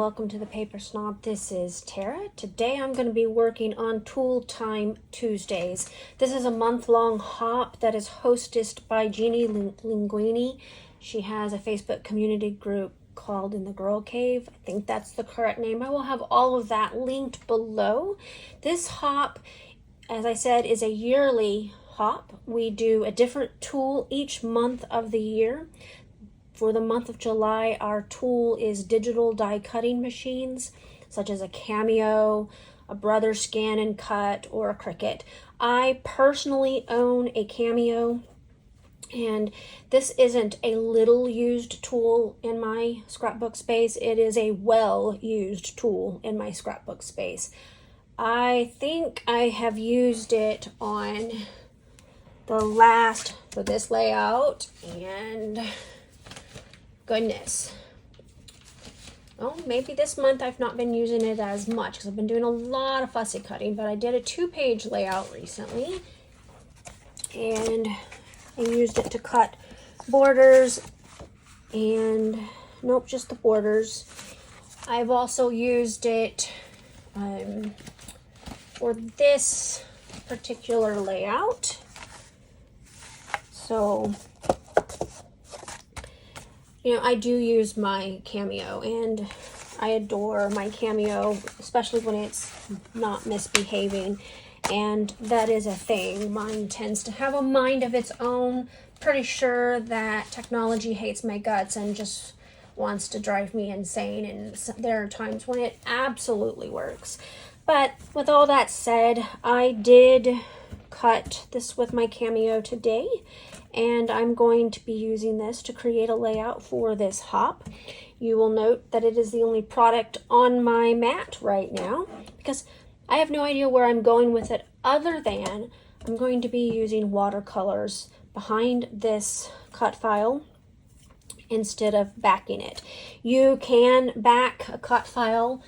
welcome to the Paper Snob. This is Tara. Today I'm going to be working on Tool Time Tuesdays. This is a month-long hop that is hosted by Jeannie Linguini. She has a Facebook community group called In the Girl Cave. I think that's the correct name. I will have all of that linked below. This hop, as I said, is a yearly hop. We do a different tool each month of the year. For the month of July, our tool is digital die cutting machines, such as a Cameo, a Brother Scan and Cut, or a Cricut. I personally own a Cameo, and this isn't a little used tool in my scrapbook space. It is a well used tool in my scrapbook space. I think I have used it on for this layout, and goodness. Oh, maybe this month I've not been using it as much because I've been doing a lot of fussy cutting, but I did a 2-page layout recently and I used it to cut borders and nope, just the borders. I've also used it for this particular layout. So you know, I do use my Cameo, and I adore my Cameo, especially when it's not misbehaving, and that is a thing. Mine tends to have a mind of its own. Pretty sure that technology hates my guts and just wants to drive me insane, and there are times when it absolutely works. But with all that said, I did cut this with my Cameo today, and I'm going to be using this to create a layout for this hop. You will note that it is the only product on my mat right now because I have no idea where I'm going with it other than I'm going to be using watercolors behind this cut file instead of backing it. You can back a cut file.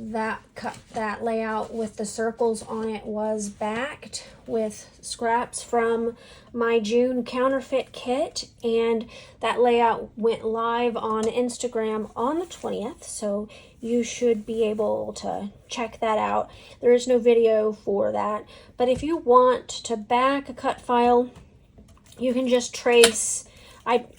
That layout with the circles on it was backed with scraps from my June counterfeit kit, and that layout went live on Instagram on the 20th, so you should be able to check that out. There is no video for that, but if you want to back a cut file, you can just trace.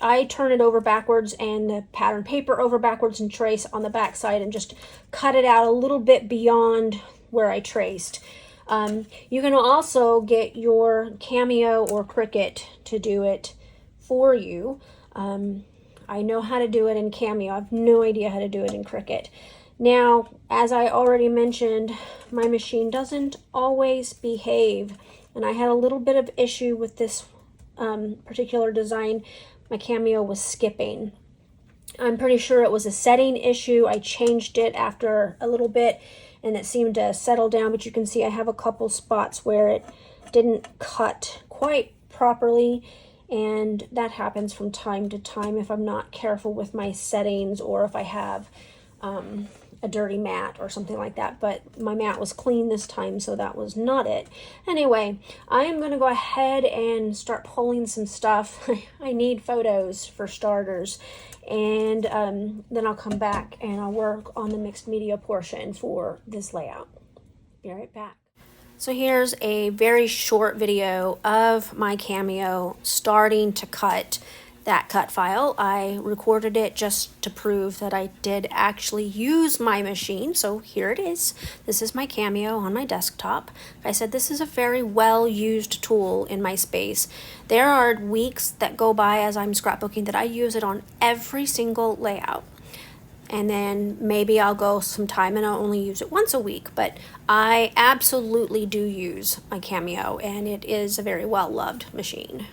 I turn it over backwards and the pattern paper over backwards and trace on the back side and just cut it out a little bit beyond where I traced. You can also get your Cameo or Cricut to do it for you. I know how to do it in Cameo. I have no idea how to do it in Cricut. Now, as I already mentioned, my machine doesn't always behave, and I had a little bit of issue with this particular design. My Cameo was skipping. I'm pretty sure it was a setting issue. I changed it after a little bit and it seemed to settle down, but you can see I have a couple spots where it didn't cut quite properly, and that happens from time to time if I'm not careful with my settings or if I have a dirty mat or something like that. But my mat was clean this time, so that was not it. Anyway, I am going to go ahead and start pulling some stuff. I need photos for starters, and then I'll come back and I'll work on the mixed media portion for this layout. Be right back. So here's a very short video of my Cameo starting to cut that cut file. I recorded it just to prove that I did actually use my machine. So here it is. This is my Cameo on my desktop. Like I said, this is a very well used tool in my space. There are weeks that go by as I'm scrapbooking that I use it on every single layout. And then maybe I'll go some time and I'll only use it once a week, but I absolutely do use my Cameo, and it is a very well loved machine.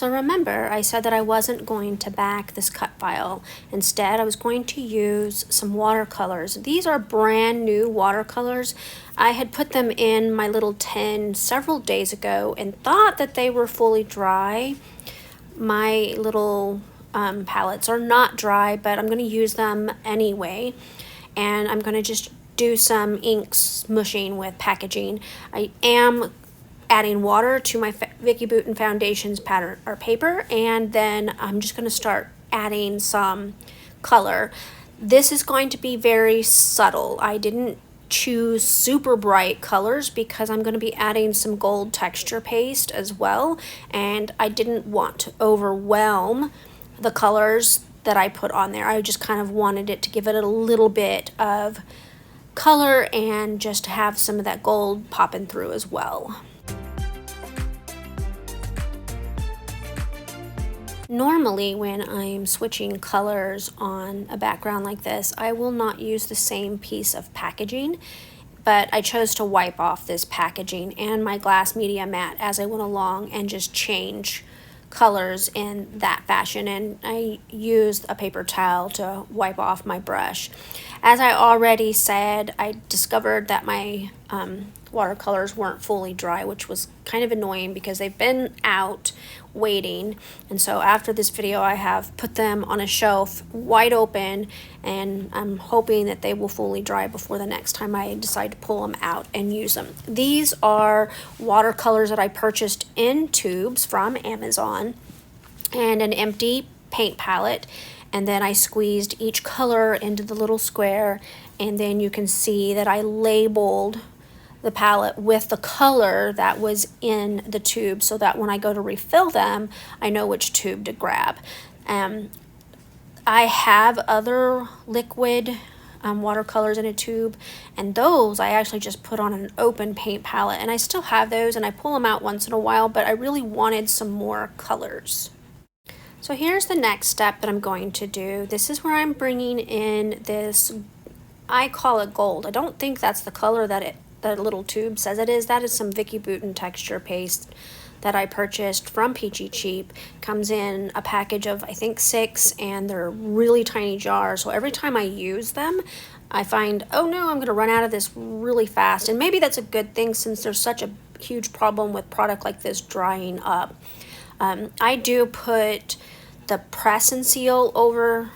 So remember, I said that I wasn't going to back this cut file. Instead, I was going to use some watercolors. These are brand new watercolors. I had put them in my little tin several days ago and thought that they were fully dry. My little palettes are not dry, but I'm going to use them anyway. And I'm going to just do some ink smushing with packaging. I am adding water to my Vicki Boutin Foundations pattern or paper, and then I'm just going to start adding some color. This is going to be very subtle. I didn't choose super bright colors because I'm going to be adding some gold texture paste as well, and I didn't want to overwhelm the colors that I put on there. I just kind of wanted it to give it a little bit of color and just have some of that gold popping through as well. Normally when I'm switching colors on a background like this, I will not use the same piece of packaging, but I chose to wipe off this packaging and my glass media mat as I went along and just change colors in that fashion, and I used a paper towel to wipe off my brush. As I already said, I discovered that my watercolors weren't fully dry, which was kind of annoying because they've been out waiting, and so after this video I have put them on a shelf wide open, and I'm hoping that they will fully dry before the next time I decide to pull them out and use them. These are watercolors that I purchased in tubes from Amazon and an empty paint palette, and then I squeezed each color into the little square, and then you can see that I labeled the palette with the color that was in the tube so that when I go to refill them, I know which tube to grab. I have other liquid watercolors in a tube, and those I actually just put on an open paint palette, and I still have those and I pull them out once in a while, but I really wanted some more colors. So here's the next step that I'm going to do. This is where I'm bringing in this, I call it gold. I don't think that's the color that the little tube says it is. That is some Vicki Boutin texture paste that I purchased from Peachy Cheap. Comes in a package of I think 6, and they're really tiny jars, so every time I use them I find, oh no, I'm gonna run out of this really fast, and maybe that's a good thing since there's such a huge problem with product like this drying up. I do put the press and seal over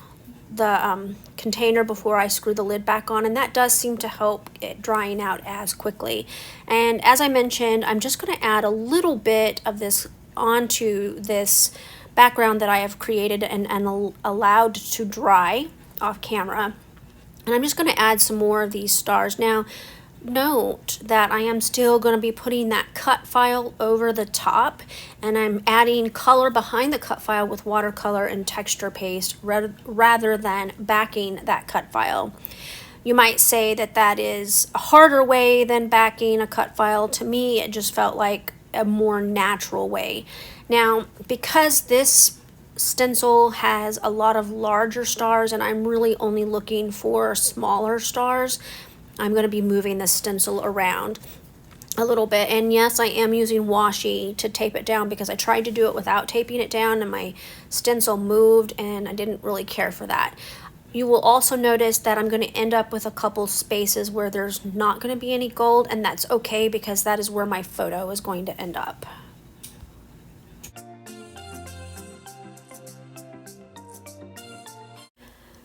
the container before I screw the lid back on, and that does seem to help it drying out as quickly. And as I mentioned, I'm just going to add a little bit of this onto this background that I have created and allowed to dry off camera. And I'm just going to add some more of these stars. Now, note that I am still going to be putting that cut file over the top, and I'm adding color behind the cut file with watercolor and texture paste rather than backing that cut file. You might say that that is a harder way than backing a cut file. To me, it just felt like a more natural way. Now, because this stencil has a lot of larger stars and I'm really only looking for smaller stars, I'm going to be moving the stencil around a little bit. And yes, I am using washi to tape it down because I tried to do it without taping it down and my stencil moved, and I didn't really care for that. You will also notice that I'm going to end up with a couple spaces where there's not going to be any gold, and that's okay because that is where my photo is going to end up.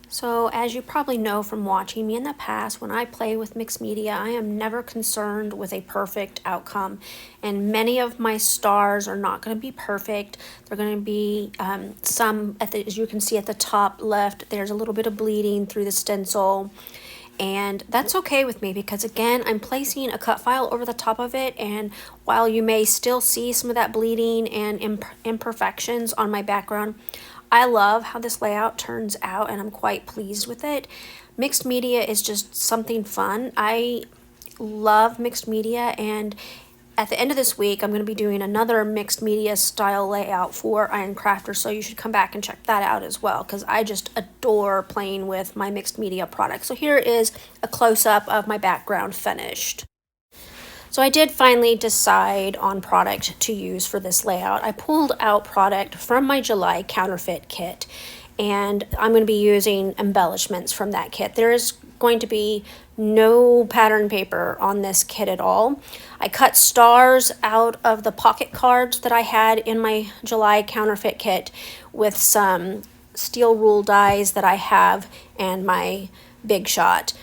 So as you probably know from watching me in the past, when I play with mixed media, I am never concerned with a perfect outcome. And many of my stars are not going to be perfect. They're going to be some, as you can see at the top left, there's a little bit of bleeding through the stencil. And that's okay with me because, again, I'm placing a cut file over the top of it, and while you may still see some of that bleeding and imperfections on my background, I love how this layout turns out and I'm quite pleased with it. Mixed media is just something fun. I love mixed media, and at the end of this week I'm going to be doing another mixed media style layout for Iron Crafter, so you should come back and check that out as well because I just adore playing with my mixed media products. So here is a close-up of my background finished. So I did finally decide on product to use for this layout. I pulled out product from my July counterfeit kit, and I'm going to be using embellishments from that kit. There is going to be no pattern paper on this kit at all. I cut stars out of the pocket cards that I had in my July counterfeit kit with some steel rule dies that I have and my Big Shot.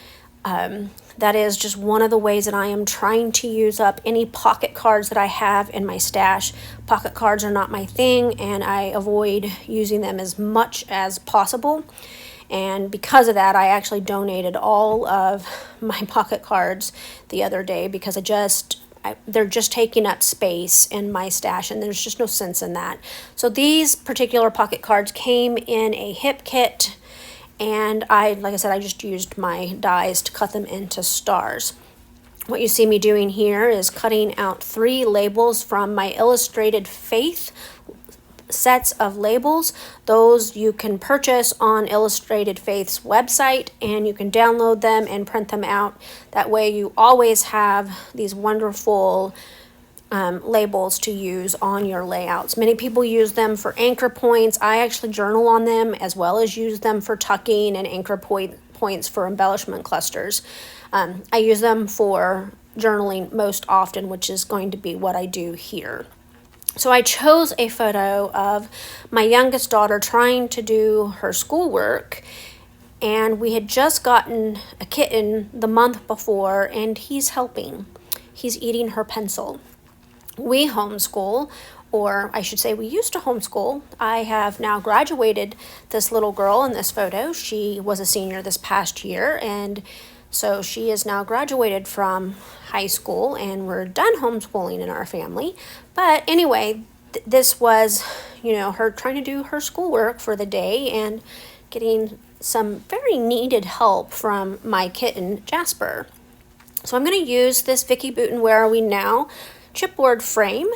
That is just one of the ways that I am trying to use up any pocket cards that I have in my stash. Pocket cards are not my thing, and I avoid using them as much as possible. And because of that, I actually donated all of my pocket cards the other day because they're just taking up space in my stash, and there's just no sense in that. So these particular pocket cards came in a hip kit, and like I said, I just used my dies to cut them into stars. What you see me doing here is cutting out 3 labels from my Illustrated Faith sets of labels. Those you can purchase on Illustrated Faith's website, and you can download them and print them out. That way you always have these wonderful labels to use on your layouts. Many people use them for anchor points. I actually journal on them as well as use them for tucking and anchor points for embellishment clusters. I use them for journaling most often, which is going to be what I do here. So I chose a photo of my youngest daughter trying to do her schoolwork, and we had just gotten a kitten the month before, and he's helping. He's eating her pencil. We homeschool, or I should say we used to homeschool. I have now graduated this little girl in this photo. She was a senior this past year, and so she is now graduated from high school, and we're done homeschooling in our family. But anyway, this was, her trying to do her schoolwork for the day and getting some very needed help from my kitten, Jasper. So I'm going to use this Vicki Boutin Where Are We Now chipboard frame.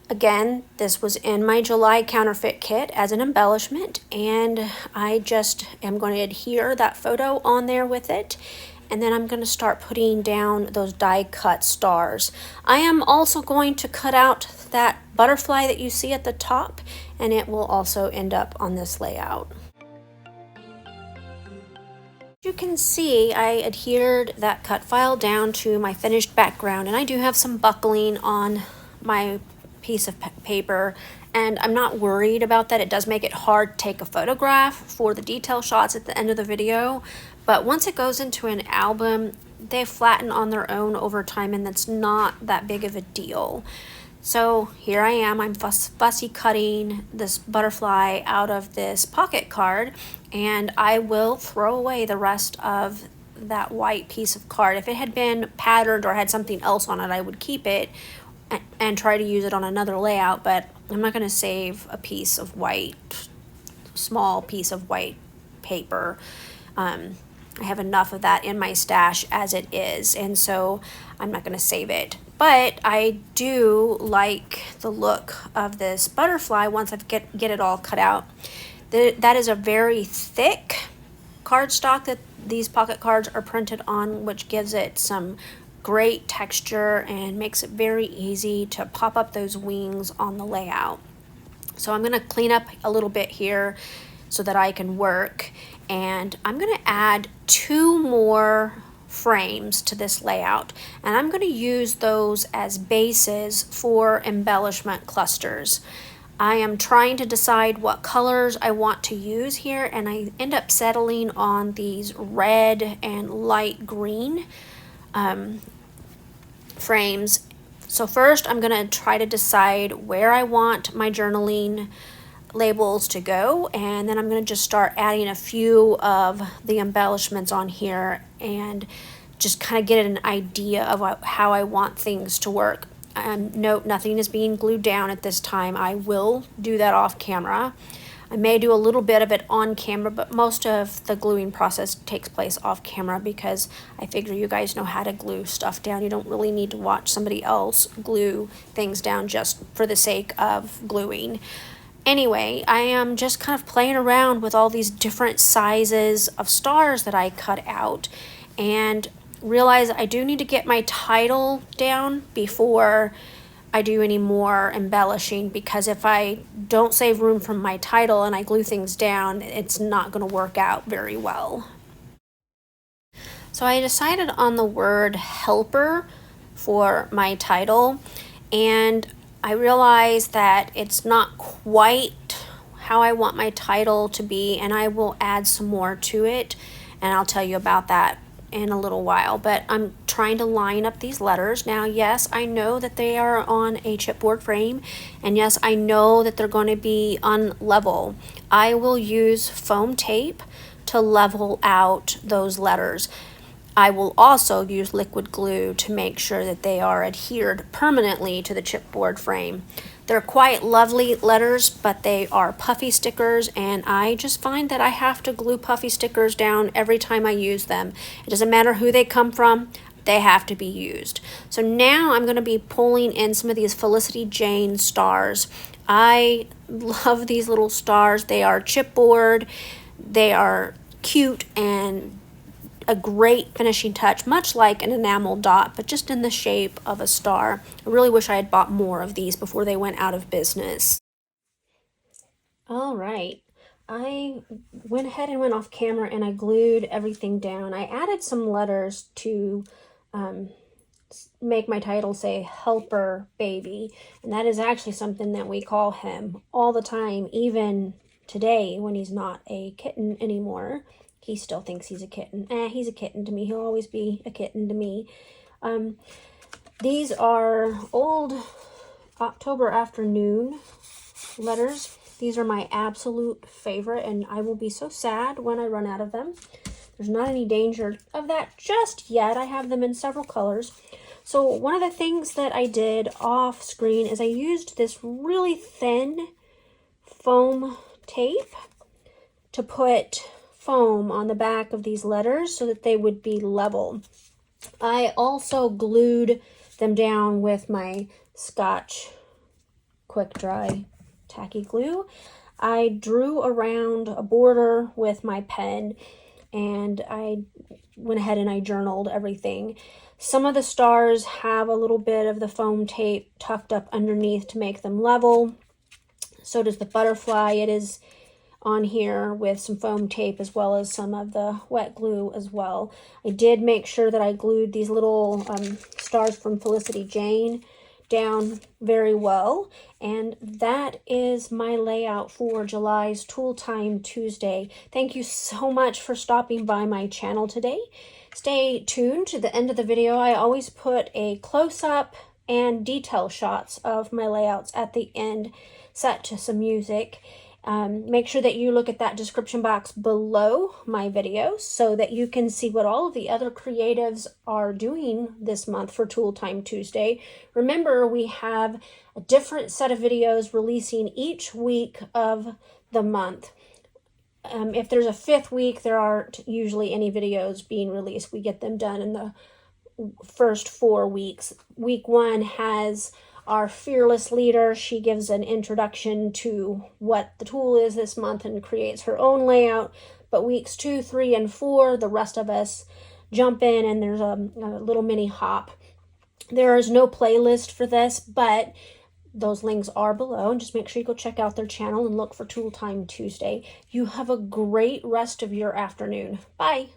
Again, this was in my July counterfeit kit as an embellishment, and I just am going to adhere that photo on there with it, and then I'm going to start putting down those die cut stars. I am also going to cut out that butterfly that you see at the top, and it will also end up on this layout. You can see I adhered that cut file down to my finished background, and I do have some buckling on my piece of paper, and I'm not worried about that. It does make it hard to take a photograph for the detail shots at the end of the video, but once it goes into an album, they flatten on their own over time, and that's not that big of a deal. So here I am, I'm fussy cutting this butterfly out of this pocket card, and I will throw away the rest of that white piece of card. If it had been patterned or had something else on it, I would keep it and try to use it on another layout, but I'm not going to save a piece of small piece of white paper. I have enough of that in my stash as it is, and so I'm not going to save it. But I do like the look of this butterfly once I get it all cut out. That is a very thick cardstock that these pocket cards are printed on, which gives it some great texture and makes it very easy to pop up those wings on the layout. So I'm going to clean up a little bit here so that I can work, and I'm going to add 2 more frames to this layout, and I'm going to use those as bases for embellishment clusters. I am trying to decide what colors I want to use here, and I end up settling on these red and light green frames. So first I'm going to try to decide where I want my journaling labels to go, and then I'm going to just start adding a few of the embellishments on here and just kind of get an idea of how I want things to work. Note, nothing is being glued down at this time. I will do that off camera. I may do a little bit of it on camera, but most of the gluing process takes place off camera because I figure you guys know how to glue stuff down. You don't really need to watch somebody else glue things down just for the sake of gluing. Anyway, I am just kind of playing around with all these different sizes of stars that I cut out, and realize I do need to get my title down before I do any more embellishing, because if I don't save room from my title and I glue things down, it's not going to work out very well. So I decided on the word helper for my title, and I realized that it's not quite how I want my title to be, and I will add some more to it, and I'll tell you about that in a little while. But I'm trying to line up these letters. Now, yes, I know that they are on a chipboard frame, and yes, I know that they're going to be unlevel. I will use foam tape to level out those letters. I will also use liquid glue to make sure that they are adhered permanently to the chipboard frame. They're quite lovely letters, but they are puffy stickers, and I just find that I have to glue puffy stickers down every time I use them. It doesn't matter who they come from, they have to be used. So now I'm going to be pulling in some of these Felicity Jane stars. I love these little stars. They are chipboard, they are cute, and a great finishing touch, much like an enamel dot, but just in the shape of a star. I really wish I had bought more of these before they went out of business. All right, I went ahead and went off camera and I glued everything down. I added some letters to make my title say helper baby, and that is actually something that we call him all the time, even today when he's not a kitten anymore. He still thinks he's a kitten. He's a kitten to me. He'll always be a kitten to me. These are old October afternoon letters. These are my absolute favorite, and I will be so sad when I run out of them. There's not any danger of that just yet. I have them in several colors. So one of the things that I did off screen is I used this really thin foam tape to put foam on the back of these letters so that they would be level. I also glued them down with my Scotch quick dry tacky glue. I drew around a border with my pen, and I went ahead and I journaled everything. Some of the stars have a little bit of the foam tape tucked up underneath to make them level. So does the butterfly. It is on here with some foam tape as well as some of the wet glue as well. I did make sure that I glued these little stars from Felicity Jane down very well, and that is my layout for July's Tool Time Tuesday. Thank you so much for stopping by my channel today. Stay tuned to the end of the video. I always put a close-up and detail shots of my layouts at the end, set to some music. Make sure that you look at that description box below my video so that you can see what all of the other creatives are doing this month for Tool Time Tuesday. Remember, we have a different set of videos releasing each week of the month. If there's a fifth week, there aren't usually any videos being released. We get them done in the first 4 weeks. Week 1 has our fearless leader. She gives an introduction to what the tool is this month and creates her own layout. But weeks 2, 3, and 4, the rest of us jump in, and there's a little mini hop. There is no playlist for this, but those links are below, and just make sure you go check out their channel and look for Tool Time Tuesday. You have a great rest of your afternoon. Bye.